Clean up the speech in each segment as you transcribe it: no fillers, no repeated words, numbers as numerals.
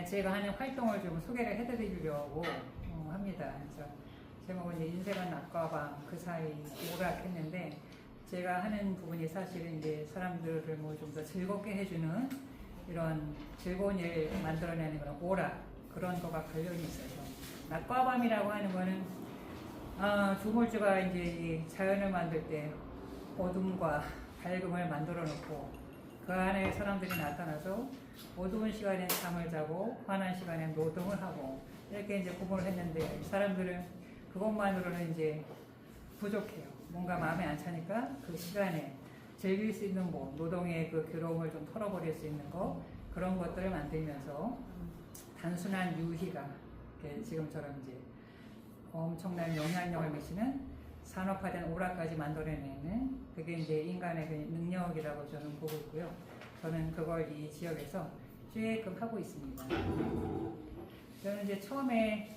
제가 하는 활동을 좀 소개를 해드리려고 합니다. 그래서 제목은 이제 인생은 낮과 밤 그 사이 오락했는데, 제가 하는 부분이 사실은 이제 사람들을 뭐 좀 더 즐겁게 해주는 이런 즐거운 일 만들어내는 그런 오락, 그런 거가 관련이 있어서, 낮과 밤이라고 하는 거는 조물주가 이제 이 자연을 만들 때 어둠과 밝음을 만들어 놓고 그 안에 사람들이 나타나서 어두운 시간엔 잠을 자고 환한 시간엔 노동을 하고 이렇게 이제 구분을 했는데, 사람들은 그것만으로는 이제 부족해요. 뭔가 마음에 안 차니까 그 시간에 즐길 수 있는 뭐 노동의 그 괴로움을 좀 털어버릴 수 있는 거, 그런 것들을 만들면서 단순한 유희가 지금처럼 이제 엄청난 영향력을 미치는 산업화된 오락까지 만들어내는, 그게 이제 인간의 그 능력이라고 저는 보고 있고요. 저는 그걸 이 지역에서 쬐끔 하고 있습니다. 저는 이제 처음에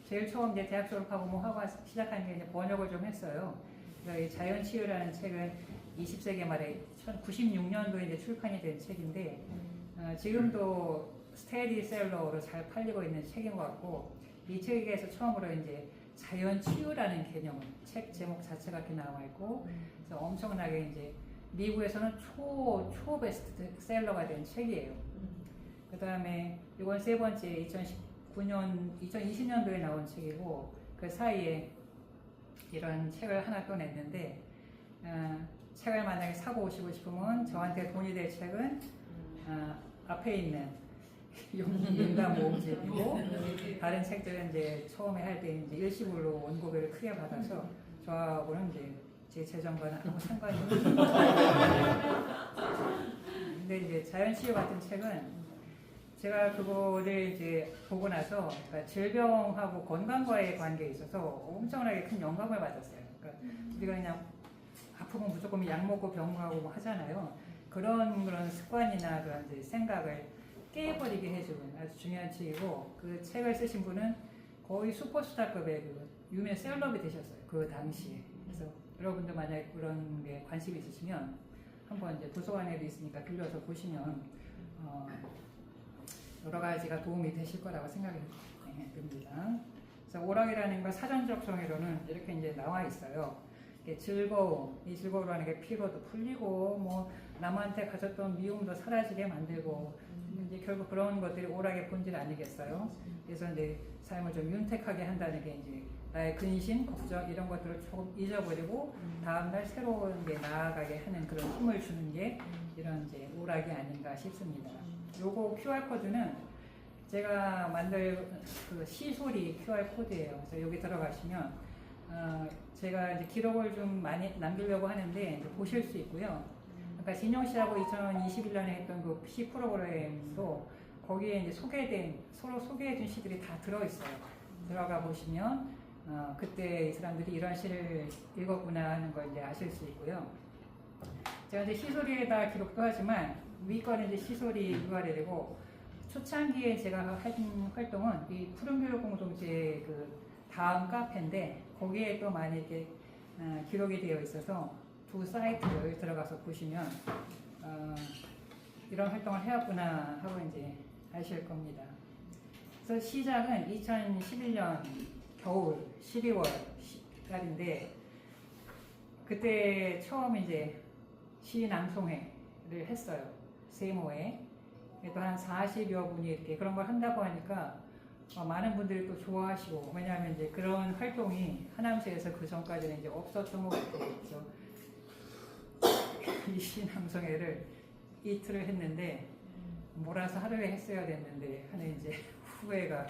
제일 처음 이제 대학 졸업하고 뭐 하고 시작한 게 이제 번역을 좀 했어요. 그래서 이 자연치유라는 책은 20세기 말에 1996년도에 이제 출판이 된 책인데, 지금도 스테디셀러로 잘 팔리고 있는 책인 것 같고, 이 책에서 처음으로 이제 자연치유라는 개념을, 책 제목 자체가 이렇게 나와 있고, 그래서 엄청나게 이제 미국에서는 초 베스트셀러가 된 책이에요. 그 다음에 이건 세 번째 2020년도에 나온 책이고, 그 사이에 이런 책을 하나 또 냈는데, 책을 만약에 사고 오시고 싶으면 저한테 돈이 될 책은 앞에 있는 인간 모음집이고, 다른 책들은 이제 처음에 할 때 이제 일시불로 원고비를 크게 받아서 저하고는 이제 제 재정과는 아무 상관이 없어요. 근데 이제 자연치유 같은 책은 제가 그거를 이제 보고 나서, 그러니까 질병하고 건강과의 관계에 있어서 엄청나게 큰 영감을 받았어요. 그러니까 우리가 그냥 아프면 무조건 약 먹고 병 가고 뭐 하잖아요. 그런 습관이나 그런 이제 생각을 깨버리게 해주는 아주 중요한 책이고, 그 책을 쓰신 분은 거의 슈퍼스타급의 그 유명 셀럽이 되셨어요. 그 당시에. 그래서 여러분들 만약에 그런 게 관심이 있으시면 한번 이제 도서관에도 있으니까 빌려서 보시면 여러 가지가 도움이 되실 거라고 생각이 듭니다. 그래서 오락이라는 건 사전적 정의로는 이렇게 이제 나와 있어요. 즐거움, 이 즐거움이라는 게 피로도 풀리고, 뭐 남한테 가졌던 미움도 사라지게 만들고, 이제 결국 그런 것들이 오락의 본질 아니겠어요? 그래서 이제 삶을 좀 윤택하게 한다는 게 이제 나의 근심, 걱정 이런 것들을 조금 잊어버리고 다음날 새로운 게 나아가게 하는 그런 힘을 주는 게 이런 이제 오락이 아닌가 싶습니다. 요거 QR코드는 제가 만들 그 시소리 QR코드예요. 그래서 여기 들어가시면 제가 이제 기록을 좀 많이 남기려고 하는데 이제 보실 수 있고요. 그러니까 진영 씨하고 2021년에 했던 그 시 프로그램도 거기에 이제 서로 소개해준 시들이 다 들어있어요. 들어가 보시면 그때 이 사람들이 이런 시를 읽었구나 하는 걸 이제 아실 수 있고요. 제가 이제 시소리에다 기록도 하지만 위 거는 이제 시소리 URL이고, 초창기에 제가 한 활동은 이 푸른교육공동체 그 다음 카페인데, 거기에 또 많이 이렇게 기록이 되어 있어서 두 사이트를 들어가서 보시면 이런 활동을 해왔구나 하고 이제 아실 겁니다. 그래서 시작은 2011년 겨울 12월 달인데, 그때 처음 이제 시 낭송회를 했어요. 세모에. 또 한 40여 분이 이렇게 그런 걸 한다고 하니까 많은 분들이 또 좋아하시고, 왜냐하면 이제 그런 활동이 하남시에서 그 전까지는 이제 없었던 것 같아요. 그래서 이 시 낭송회를 이틀을 했는데, 몰아서 하루에 했어야 됐는데 하는 이제 후회가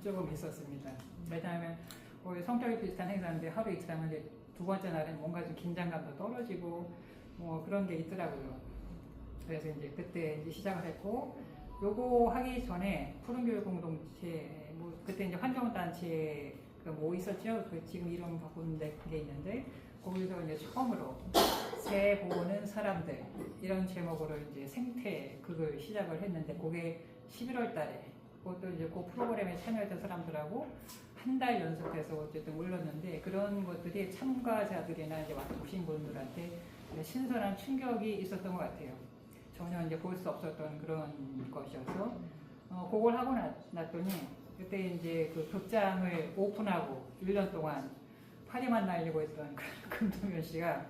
조금 있었습니다. 왜냐하면 거의 성격이 비슷한 행사인데 하루 이틀 하면 이제 두 번째 날은 뭔가 좀 긴장감도 떨어지고 뭐 그런 게 있더라고요. 그래서 이제 그때 이제 시작을 했고, 요거 하기 전에 푸른교육공동체 뭐 그때 이제 환경단체 그 뭐 있었죠? 그 지금 이름 바꾼 게 있는데, 거기서 이제 처음으로 새 보는 사람들 이런 제목으로 이제 생태 그걸 시작을 했는데, 그게 11월 달에 그것도 이제 그 프로그램에 참여했던 사람들하고 한 달 연속해서 어쨌든 올렸는데, 그런 것들이 참가자들이나 이제 오신 분들한테 신선한 충격이 있었던 것 같아요. 전혀 이제 볼 수 없었던 그런 것이어서 그걸 하고 났더니 그때 이제 그 극장을 오픈하고 1년 동안 파리만 날리고 있던 금동현 씨가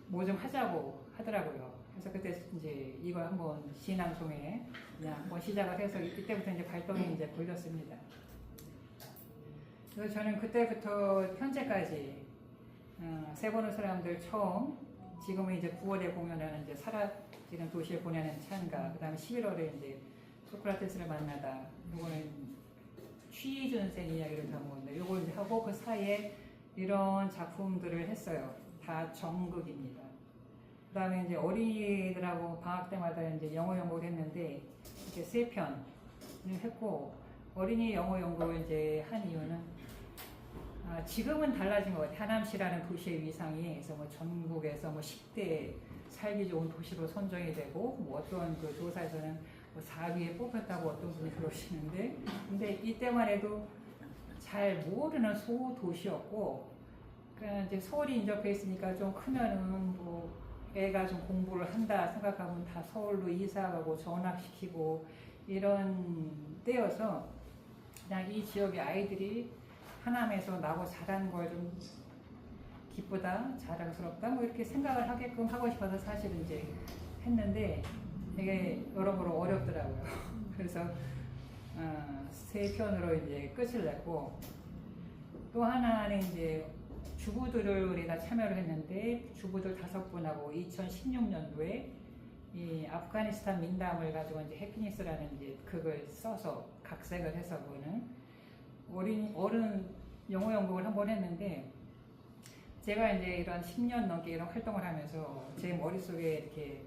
뭐 좀 하자고 하더라고요. 그래서 그때 이제 이걸 한번 시낭송에 그냥 한번 시작을 해서 이때부터 이제 발동이 이제 걸렸습니다. 그래서 저는 그때부터 현재까지 세 번의 사람들 처음, 지금은 이제 9월에 공연하는 이제 사라지는 도시에 보내는 찬가, 그 다음에 11월에 이제 소크라테스를 만나다, 요거는 취준생 이야기를 담았는데 요걸 이제 하고 그 사이에 이런 작품들을 했어요. 다 정극입니다. 그 다음에 이제 어린이들하고 방학 때마다 이제 영어 연구를 했는데 이렇게 3편을 했고, 어린이 영어 연구를 이제 한 이유는 지금은 달라진 것 같아요. 하남시라는 도시의 위상이 그래서 뭐 전국에서 뭐 10대 살기 좋은 도시로 선정이 되고, 뭐 어떤 그 조사에서는 뭐 4위에 뽑혔다고 어떤 분이 그러시는데, 근데 이때만 해도 잘 모르는 소도시였고, 그러니까 이제 서울이 인접해 있으니까 좀 크면은 뭐 애가 좀 공부를 한다 생각하면 다 서울로 이사가고 전학시키고 이런 때여서 그냥 이 지역의 아이들이 하남에서 나고 자란 걸 좀 기쁘다, 자랑스럽다, 뭐 이렇게 생각을 하게끔 하고 싶어서 사실은 이제 했는데 이게 여러모로 어렵더라고요. 그래서 3편으로 이제 끝을 냈고, 또 하나는 이제 주부들을 우리가 참여를 했는데 주부들 5분하고 2016년도에 이 아프가니스탄 민담을 가지고 이제 해피니스라는 이제 극을 써서 각색을 해서 보는 어른 영어 연극을 한번 했는데, 제가 이제 이런 10년 넘게 이런 활동을 하면서 제 머릿속에 이렇게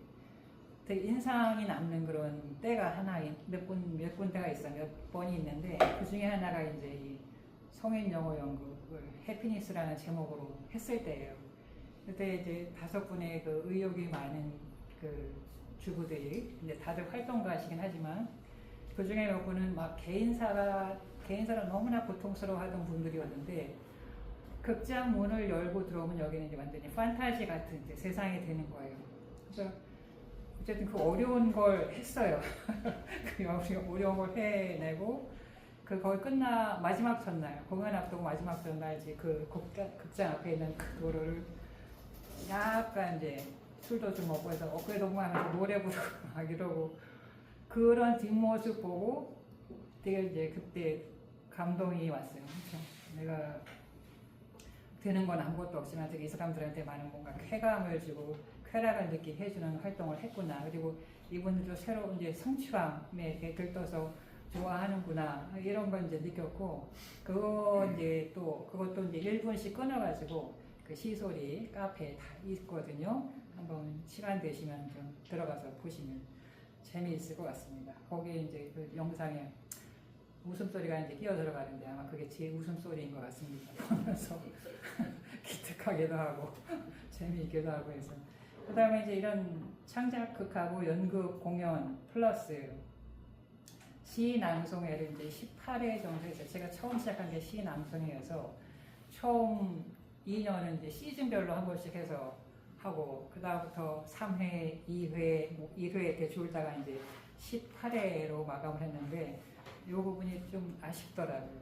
되게 인상이 남는 그런 때가 하나 몇 군데가 있어요. 몇 번이 있는데 그 중에 하나가 이제 이 성인 영어 연극을 해피니스라는 제목으로 했을 때예요. 그때 이제 5분의 그 의욕이 많은 그 주부들이 이제 다들 활동가시긴 하지만 그 중에 몇 분은 막 개인사를 너무나 고통스러워하던 분들이었는데, 극장 문을 열고 들어오면 여기는 이제 완전히 판타지 같은 이제 세상이 되는 거예요. 그래서 어쨌든 그 어려운 걸 했어요. 그 어려운 걸 해내고, 거의 마지막 전날, 공연 앞두고 마지막 전날 이제 그 극장 앞에 있는 그 도로를 약간 이제 술도 좀 먹고 해서 어깨동무하면서 노래 부르고 막 이러고, 그런 뒷모습 보고 되게 이제 그때 감동이 왔어요. 그렇죠? 내가 되는 건 아무것도 없지만 되게 이 사람들한테 많은 뭔가 쾌감을 주고 쾌락을 느끼게 해주는 활동을 했구나. 그리고 이분들도 새로운 이제 성취감에 이렇게 들떠서 좋아하는구나. 이런 걸 이제 느꼈고, 그것도 이제 1분씩 끊어가지고 그 시소리 카페에 다 있거든요. 한번 시간 되시면 좀 들어가서 보시면 재미있을 것 같습니다. 거기에 이제 그 영상에 웃음소리가 이제 끼어 들어가는데 아마 그게 제 웃음소리인 것 같습니다. 보면서 기특하기도 하고 재미있기도 하고 해서. 그 다음에 이제 이런 창작극하고 연극 공연 플러스 시낭송회를 이제 18회 정도 해서, 제가 처음 시작한 게 시낭송회여서 처음 2년은 이제 시즌별로 한 번씩 해서 하고, 그 다음부터 3회, 2회, 뭐 1회 이렇게 줄다가 이제 18회로 마감을 했는데, 이 부분이 좀 아쉽더라고요.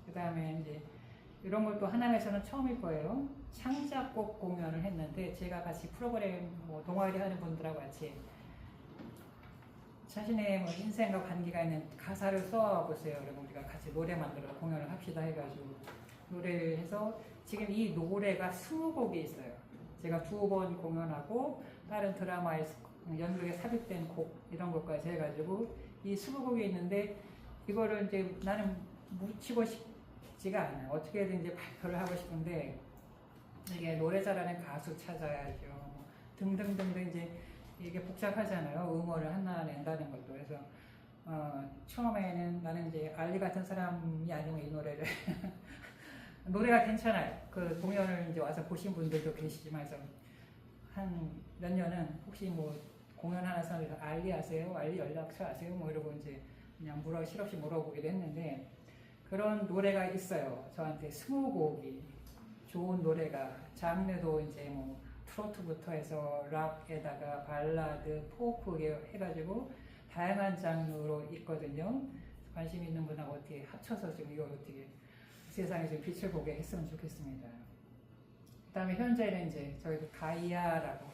그 다음에 이제 이런 것도 하남에서는 처음일 거예요. 창작곡 공연을 했는데, 제가 같이 프로그램 뭐 동아리 하는 분들하고 같이 자신의 뭐 인생과 관계가 있는 가사를 써보세요. 그리고 우리가 같이 노래 만들어 공연을 합시다 해가지고 노래를 해서 지금 이 노래가 20곡이 있어요. 제가 2번 공연하고 다른 드라마에 연극에 삽입된 곡 이런 것까지 해가지고 이 20곡이 있는데, 이거를 이제 나는 묻히고 싶지가 않아요. 어떻게든 이제 발표를 하고 싶은데, 이게 노래 잘하는 가수 찾아야죠. 등등등등 이제 이게 복잡하잖아요. 음원을 하나 낸다는 것도. 그래서 처음에는 나는 이제 알리 같은 사람이 아니면 이 노래를 노래가 괜찮아요. 그 공연을 이제 와서 보신 분들도 계시지만, 한 몇 년은 혹시 뭐 공연하는 사람들 알리 아세요? 알리 연락처 아세요? 뭐 이러고 이제 그냥 실없이 물어보기도 했는데, 그런 노래가 있어요. 저한테 20곡이 좋은 노래가, 장르도 이제 뭐 트로트부터 해서 락에다가 발라드, 포크 해가지고 다양한 장르로 있거든요. 관심 있는 분하고 어떻게 합쳐서 좀 이걸 어떻게 세상에 좀 빛을 보게 했으면 좋겠습니다. 그 다음에 현재는 이제 저희도 가이아라고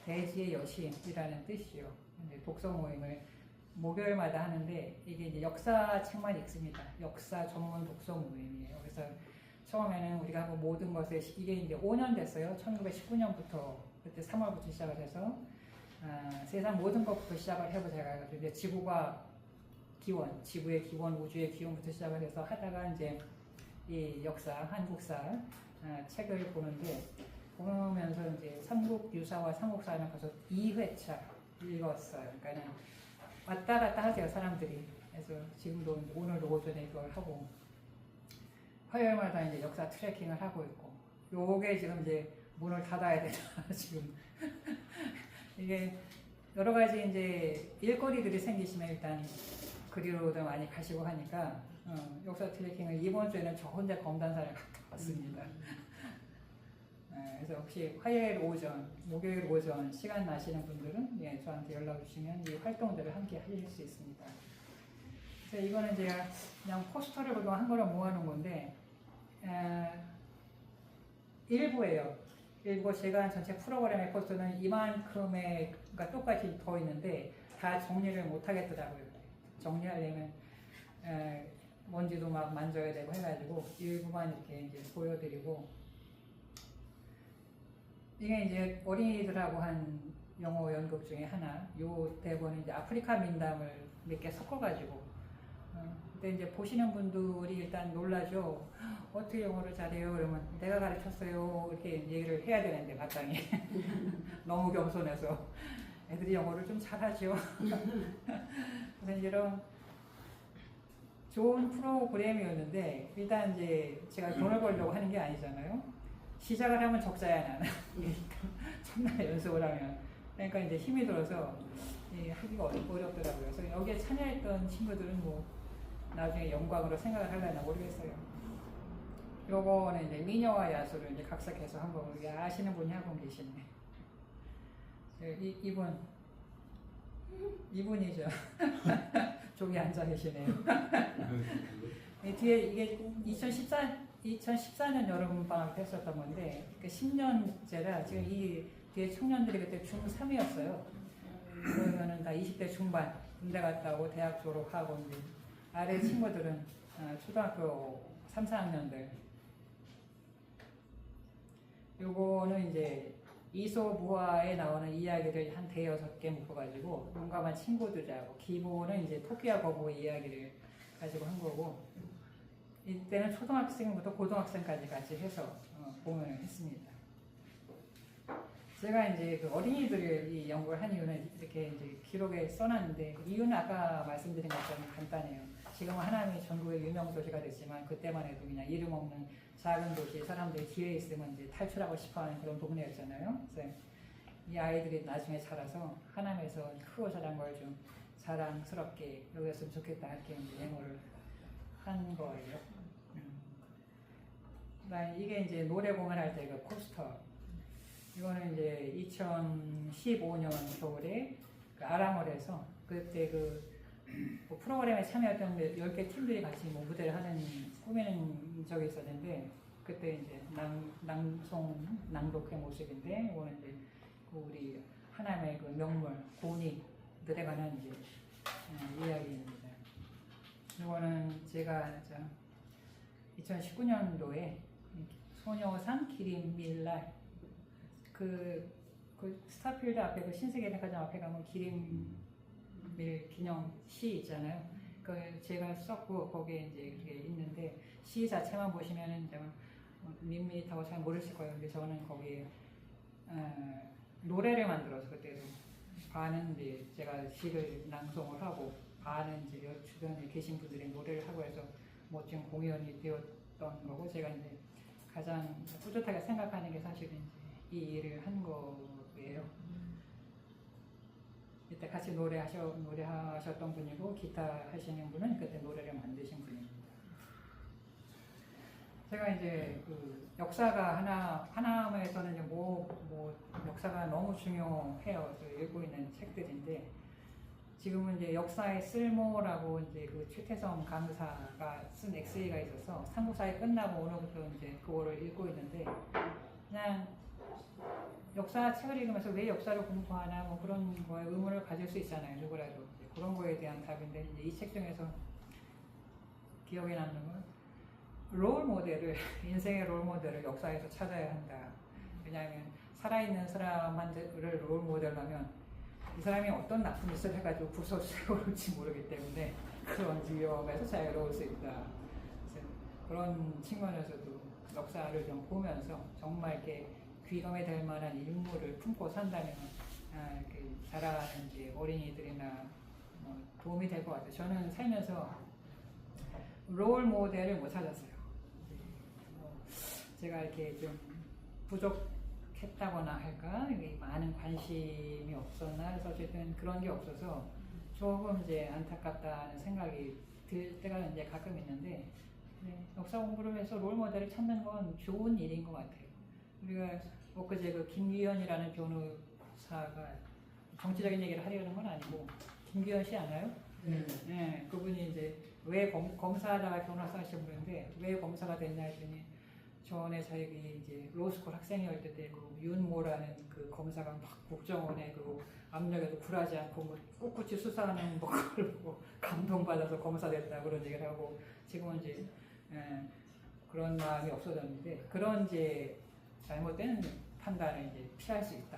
대지의 여신이라는 뜻이요. 독서 모임을 목요일마다 하는데 이게 이제 역사책만 읽습니다. 역사 전문 독서 모임이에요. 그래서 처음에는 우리가 하고 모든 것에 이게 이제 5년 됐어요. 1919년부터 그때 3월부터 시작을 해서 세상 모든 것부터 시작을 해보자 해가지고 이제 지구가 기원, 지구의 기원, 우주의 기원부터 시작을 해서 하다가 이제 이 역사, 한국사 책을 보는데 보면서 이제 삼국유사와 삼국사는 벌써 2회차 읽었어요. 그러니까는 왔다 갔다 하세요 사람들이. 그래서 지금도 오늘도 오전에 이걸 하고 화요일마다 이제 역사 트래킹을 하고 있고 요게 지금 이제 문을 닫아야 되나 지금 이게 여러 가지 이제 일거리들이 생기시면 일단 그리로도 많이 가시고 하니까 역사 트래킹을 이번 주에는 저 혼자 검단사를 갔다 왔습니다. 그래서 혹시 화요일 오전, 목요일 오전 시간 나시는 분들은 예, 저한테 연락 주시면 이 활동들을 함께 하실 수 있습니다. 그래서 이거는 제가 그냥 포스터를 그동안 한 거를 모아놓은 건데 일부예요. 일부 제가 전체 프로그램의 포스터는 이만큼의 그러니까 똑같이 더 있는데 다 정리를 못 하겠더라고요. 정리하려면 먼지도 막 만져야 되고 해가지고 일부만 이렇게 이제 보여드리고 이게 이제 어린이들하고 한 영어 연극 중에 하나. 요 대본은 이제 아프리카 민담을 몇 개 섞어가지고 근데 이제 보시는 분들이 일단 놀라죠. 어떻게 영어를 잘해요? 그러면 내가 가르쳤어요. 이렇게 얘기를 해야 되는데 마땅히 너무 겸손해서 애들이 영어를 좀 잘하죠. 그래서 이런 좋은 프로그램이었는데 일단 이제 제가 돈을 벌려고 하는 게 아니잖아요. 시작을 하면 적자야 나는. 첫날 연습을 하면 그러니까 이제 힘이 들어서 하기가 어렵더라고요. 그래서 여기에 참여했던 친구들은 뭐 나중에 영광으로 생각을 하려나 모르겠어요. 요거는 이제 미녀와 야수를 이제 각색해서 한 거고 아시는 분이 한 분 계시네. 이분이죠. 저기 앉아 계시네요. 뒤에 이게 2014년 여름방학 때 했었던 건데, 그 10년째라 지금 이 뒤에 청년들이 그때 중3이었어요. 그러면은 다 20대 중반, 군대 갔다 오고 대학 졸업하고, 이제 아래 친구들은 초등학교 3, 4학년들. 요거는 이제 이소무화에 나오는 이야기를 한 대여섯 개 묶어가지고 용감한 친구들하고 기본은 이제 토끼와 거북의 이야기를 가지고 한 거고 이때는 초등학생부터 고등학생까지 같이 해서 공연을 했습니다. 제가 이제 그 어린이들을 이 연구를 한 이유는 이렇게 이제 기록에 써놨는데 이유는 아까 말씀드린 것처럼 간단해요. 지금은 하남이 전국의 유명 도시가 됐지만 그때만 해도 그냥 이름 없는 작은 도시 사람들이 기회에 있으면 이제 탈출하고 싶어하는 그런 동네였잖아요. 그래서 이 아이들이 나중에 자라서 하남에서 크고 자란 걸 좀 자랑스럽게 여겼으면 좋겠다 이렇게 이제 메모를 한 거예요. 그다음에 이게 이제 노래 공연할 때 그 포스터. 이거는 이제 2015년 겨울에 그 아랑홀에서 그때 그 프로그램에 참여했던 10개 팀들이 같이 뭐 무대를 하는 꾸미는 적이 있었는데 그때 이제 낭독의 모습인데 이거는 이제 그 우리 하남의 그 명물 고운이들에 관한 이제 이야기입니다. 이거는 제가 2019년도에 소녀상 기린밀날 그 스타필드 앞에 그 신세계백화점 앞에 가면 기린밀 기념 시 있잖아요. 그 제가 썼고 거기에 이제 그게 있는데 시 자체만 보시면은 밋밋하고 잘 모르실 거예요. 근데 저는 거기에 노래를 만들어서 그때 반은 이제 제가 시를 낭송을 하고 반은 이제 주변에 계신 분들이 노래를 하고 해서 멋진 공연이 되었던 거고 제가 이제 가장 뿌듯하게 생각하는 게 사실은 이제 이 일을 한 거예요. 이때 같이 노래하셨던 분이고 기타 하시는 분은 그때 노래를 만드신 분입니다. 제가 이제 그 역사가 하나에서는 이제 역사가 너무 중요해요. 읽고 있는 책들인데 지금은 이제 역사의 쓸모라고 이제 그 최태성 강사가 쓴 에세이가 있어서 삼국사에 끝나고 오늘부터 이제 그거를 읽고 있는데 그냥 역사 책을 읽으면서 왜 역사를 공부하나 뭐 그런 거에 의문을 가질 수 있잖아요. 누구라도 그런 거에 대한 답인데 이제 이 책 중에서 기억에 남는 건 롤 모델을 인생의 롤 모델을 역사에서 찾아야 한다. 왜냐하면 살아있는 사람을 롤 모델로 하면 이 사람이 어떤 나쁜 짓을 해가지고 부서지올지 모르기 때문에 그런 위험에서 자유로울 수 있다. 그래서 그런 측면에서도 역사를 좀 보면서 정말 이렇게 귀감이 될 만한 인물을 품고 산다면 이렇게 자라는 이제 어린이들이나 도움이 될 것 같아요. 저는 살면서 롤 모델을 못 찾았어요. 제가 이렇게 좀 부족했다거나 할까? 많은 관심이 없었나? 그래서 어쨌든 그런 게 없어서 조금 이제 안타깝다는 생각이 들 때가 이제 가끔 있는데 역사 공부를 해서 롤 모델을 찾는 건 좋은 일인 것 같아요. 우리가 엊그제 그 김규현이라는 변호사가 정치적인 얘기를 하려는 건 아니고 김규현 씨 아나요? 네, 그분이 이제 왜 검사하다가 변호사 하시는 분인데 왜 검사가 됐냐 했더니 전에 자기 이제 로스쿨 학생이었을 때 그 윤모라는 그 검사가 막 국정원에 그 압력에도 굴하지 않고 뭐 꿋꿋이 수사하는 걸 보고 감동받아서 검사 됐다 그런 얘기를 하고 지금은 이제 그런 마음이 없어졌는데 그런 이제 잘못된 판단을 이제 피할 수 있다.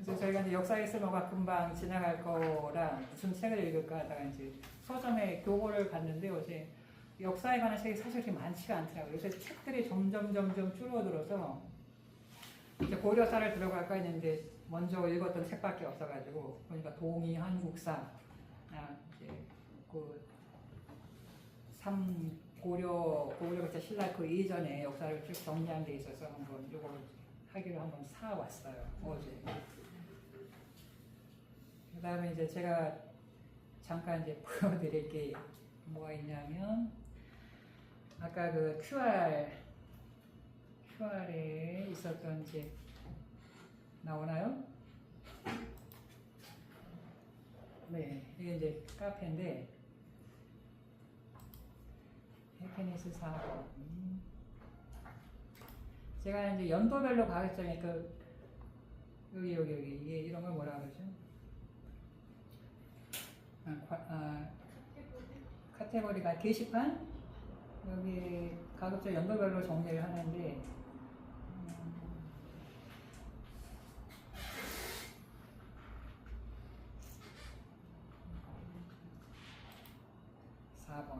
그래서 저희가 이제 역사의 쓸모가 금방 지나갈 거라 무슨 책을 읽을까 하다가 이제 서점에 교보를 갔는데 어제 역사에 관한 책이 사실 그렇게 많지가 않더라고요. 요새 책들이 점점 줄어들어서 이제 고려사를 들어갈까 했는데 먼저 읽었던 책밖에 없어가지고 보니까 동이 한국사, 이제 그 고려 신라 그 이전에 역사를 쭉 정리한 데 있어서 한번 이걸 하기로 한번 사왔어요. 어제. 그 다음에 이제 제가 잠깐 이제 보여드릴 게 뭐가 있냐면 아까 그 QR에 있었던 이제 나오나요? 네, 이게 이제 카페인데 해피니스 4번. 제가 이제 연도별로 가겠죠. 그 여기 이게 이런 걸 뭐라 그러죠? 카테고리가 게시판 여기 가급적 연도별로 정리를 하는데 4번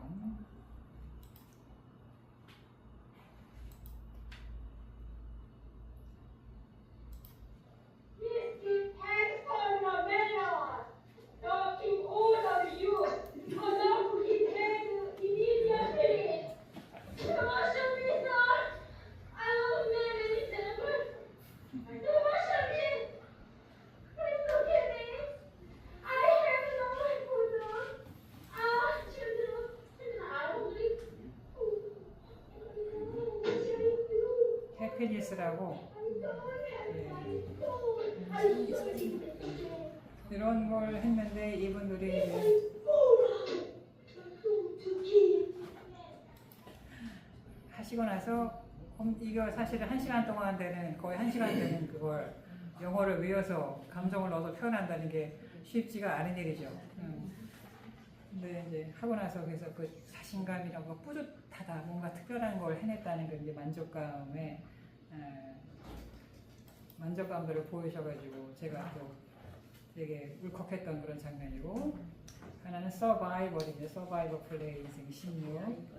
해피니스라고 이런 걸 했는데 이분들이 하시고 나서 이거 사실은 1시간 동안 되는 거의 1시간 되는 그걸 영어를 외워서 감정을 넣어서 표현한다는 게 쉽지가 않은 일이죠. 근데 이제 하고 나서 그래서 그 자신감이라고 뿌듯하다, 뭔가 특별한 걸 해냈다는 그 이제 만족감들을 보이셔가지고 제가 또 되게 울컥했던 그런 장면이고 하나는 서바이벌인데 서바이벌 플레이 인생 16.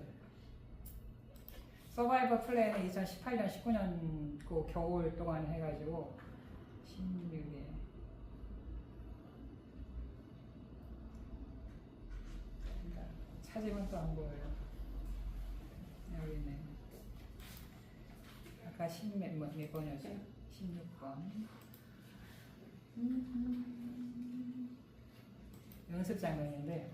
서바이벌 플레이는 2018년, 19년 그 겨울 동안 해가지고 16에 찾으면 또 안 보여요. 여기 있네. 아까 10몇 번이었죠? 16번. 연습 장면인데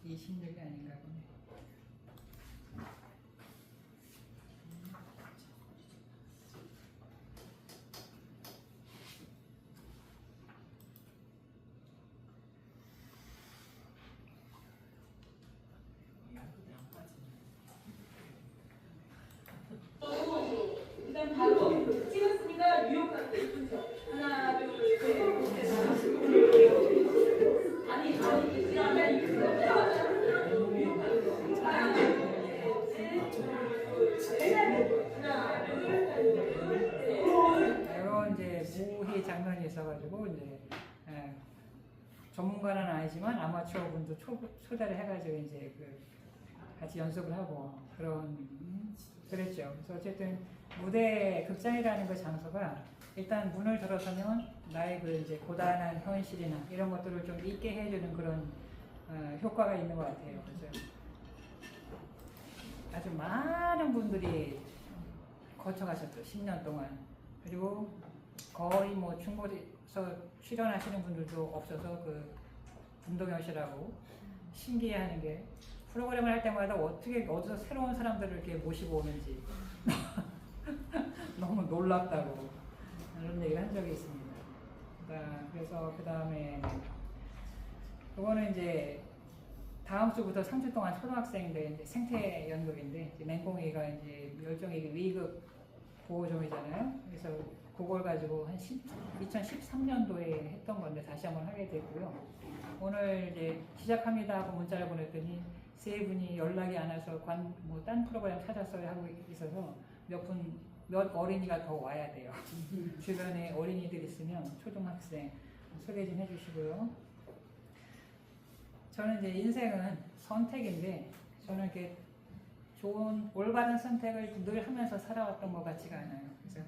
26이 아닌가 보네. 일단 바로 찍었습니다. 뉴욕 갈때 이쁘죠? 하나, 둘, 셋. 아니, 그다음에 뉴욕 갈때. 하나, 둘, 셋. 하나, 둘, 셋. 이런 이제 모의 장면이 있어가지고 이제 전문가는 아니지만 아마추어 분도 초대를 해가지고 이제 그 같이 연습을 하고 그랬죠. 그래서 어쨌든 무대 극장이라는 그 장소가 일단 문을 들어서면 나의 그 이제 고단한 현실이나 이런 것들을 좀 잊게 해주는 그런 효과가 있는 것 같아요. 그래서 아주 많은 분들이 거쳐가셨죠. 10년 동안. 그리고 거의 뭐 중국에서 출연하시는 분들도 없어서 그 운동현 씨라고 신기해하는 게 프로그램을 할 때마다 어떻게 어디서 새로운 사람들을 이렇게 모시고 오는지 너무 놀랍다고 그런 얘기를 한 적이 있습니다. 그래서 그 다음에 그거는 이제 다음 주부터 3주 동안 초등학생들 이제 생태 연극인데 이제 맹꽁이가 이제 멸종위기 위급 보호종이잖아요. 그래서 그걸 가지고 한 2013년도에 했던 건데 다시 한번 하게 됐고요. 오늘 이제 시작합니다 하고 문자를 보냈더니 세 분이 연락이 안 와서 딴 프로그램 찾았어요 하고 있어서 몇 어린이가 더 와야 돼요. 주변에 어린이들 있으면 초등학생 소개 좀 해주시고요. 저는 이제 인생은 선택인데 저는 이렇게 좋은 올바른 선택을 늘 하면서 살아왔던 것 같지가 않아요. 그래서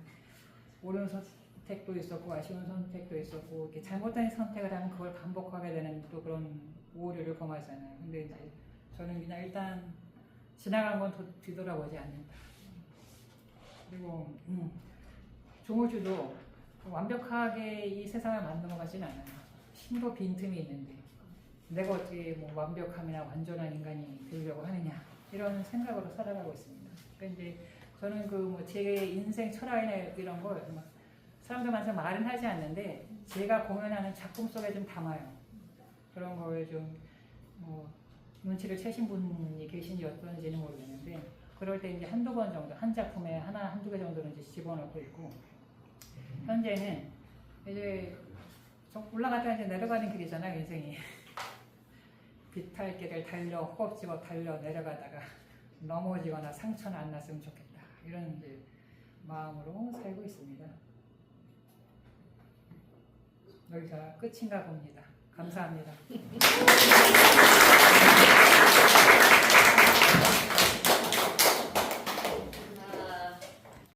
옳은 선택도 있었고 아쉬운 선택도 있었고 이렇게 잘못된 선택을 하면 그걸 반복하게 되는 또 그런 오류를 범하잖아요. 근데 이제 저는 그냥 일단 지나간 건 뒤돌아보지 않는다. 그리고 조물주도 완벽하게 이 세상을 만든 것 같지는 않아요. 심도 빈틈이 있는데 내가 어떻게 뭐 완벽함이나 완전한 인간이 되려고 하느냐 이런 생각으로 살아가고 있습니다. 그러니까 이제 저는 그 뭐 제 인생 철학이나 이런 걸 사람들한테 말은 하지 않는데 제가 공연하는 작품 속에 좀 담아요. 그런 걸 좀 뭐 눈치를 채신 분이 계신지 어떤지는 모르겠는데 그럴 때 이제 한두 번 정도 한 작품에 한두 개 정도는 이제 집어넣고 있고 현재는 이제 좀 올라갔다가 이제 내려가는 길이잖아요, 인생이. 비탈길을 달려 허겁지겁 달려 내려가다가 넘어지거나 상처는 안 났으면 좋겠다 이런 이제 마음으로 살고 있습니다. 여기가 끝인가 봅니다. 감사합니다.